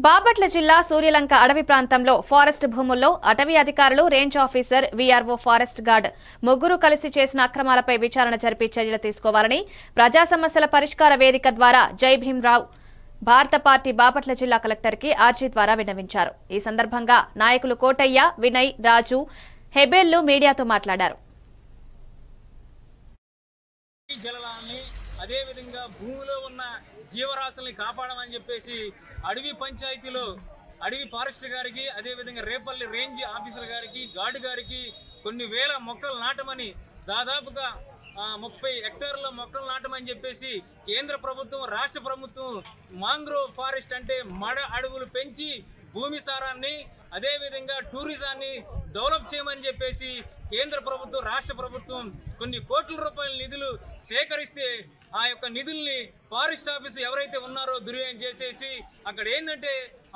బాపట్ల జిల్లా సూర్యలంక అడవి ప్రాంతంలో ఫారెస్ట్ భూముల్లో అటవీ అధికారులు, range officer, VRO, forest gourd ముగ్గురు కలిసి చేసిన అక్రమాలపై విచారణ జరిపి చర్యలు తీసుకోవాలని ప్రజా సమస్యల పరిష్కార వేదిక ద్వారా జై భీమ్రావు భారత పార్టీ బాపట్ల జిల్లా కలెక్టర్కి ఆర్జీ ద్వారా విన్నవించారు. ఈ సందర్భంగా నాయకులు కోటయ్య, వినయ్, రాజు, హెబెల్లు మీడియాతో మాట్లాడారు. అదేవిధంగా భూమిలో ఉన్న జీవరాశుల్ని కాపాడమని చెప్పేసి అడవి పంచాయతీలో అడవి ఫారెస్ట్ గారికి, అదేవిధంగా రేపల్లి రేంజ్ ఆఫీసర్ గారికి, గార్డు గారికి కొన్ని వేల మొక్కలు నాటమని, దాదాపుగా 30 హెక్టార్ల మొక్కలు నాటమని చెప్పేసి కేంద్ర ప్రభుత్వం, రాష్ట్ర ప్రభుత్వం మాంగ్రోవ్ ఫారెస్ట్ అంటే మడ అడవులు పెంచి భూమి సారాన్ని, అదేవిధంగా టూరిజాన్ని డెవలప్ చేయమని చెప్పేసి కేంద్ర ప్రభుత్వం, రాష్ట్ర ప్రభుత్వం కొన్ని కోట్ల రూపాయల నిధులు సేకరిస్తే ఆ యొక్క నిధుల్ని ఫారెస్ట్ ఆఫీస్ ఎవరైతే ఉన్నారో దుర్వ్యయం చేసేసి అక్కడ ఏంటంటే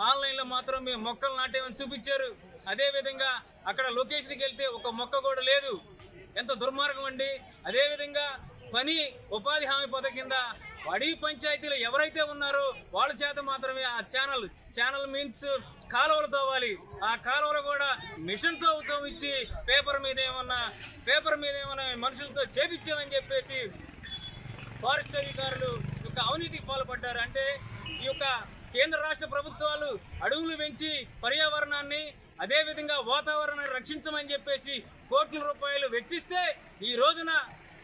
ఆన్లైన్లో మాత్రం మేము మొక్కలు నాటేమని చూపించారు. అదేవిధంగా అక్కడ లొకేషన్కి వెళ్తే ఒక మొక్క కూడా లేదు. ఎంత దుర్మార్గం అండి. అదేవిధంగా పని ఉపాధి హామీ పథకం కింద అడవి పంచాయతీలు ఎవరైతే ఉన్నారో వాళ్ళ చేత మాత్రమే ఆ ఛానల్ మీన్స్ కాలువలు తవ్వాలి. ఆ కాలువలు కూడా మిషన్తో తవ్వించి పేపర్ మీద ఏమన్నా మనుషులతో చేపించామని చెప్పేసి ఫారెస్ట్ అధికారులు యొక్క అవినీతికి పాల్పడ్డారు. అంటే ఈ యొక్క కేంద్ర రాష్ట్ర ప్రభుత్వాలు అడవులు పెంచి పర్యావరణాన్ని, అదేవిధంగా వాతావరణాన్ని రక్షించమని చెప్పేసి కోట్ల రూపాయలు వెచ్చిస్తే ఈ రోజున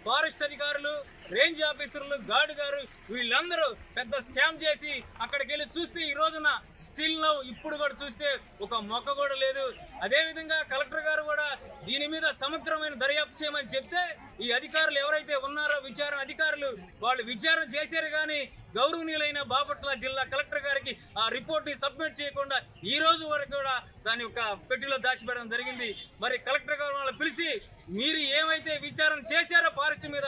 ఫారెస్ట్ అధికారులు, రేంజ్ ఆఫీసర్లు, గార్డు గారు వీళ్ళందరూ పెద్ద స్కామ్ చేసి అక్కడికి వెళ్ళి చూస్తే ఈ రోజున స్టిల్ నౌ ఇప్పుడు కూడా చూస్తే ఒక మొక్క కూడా లేదు. అదేవిధంగా కలెక్టర్ గారు కూడా దీని మీద సమగ్రమైన దర్యాప్తు చేయమని చెప్తే ఈ అధికారులు ఎవరైతే ఉన్నారో విచారణ అధికారులు వాళ్ళు విచారణ చేశారు కానీ గౌరవనీయులైన బాపట్ల జిల్లా కలెక్టర్ గారికి ఆ రిపోర్ట్ని సబ్మిట్ చేయకుండా ఈ రోజు వరకు కూడా దాని యొక్క పెట్టిలో దాచిపెట్టడం జరిగింది. మరి కలెక్టర్ గారు వాళ్ళు పిలిచి మీరు ఏమైతే విచారణ చేశారో ఫారెస్ట్ మీద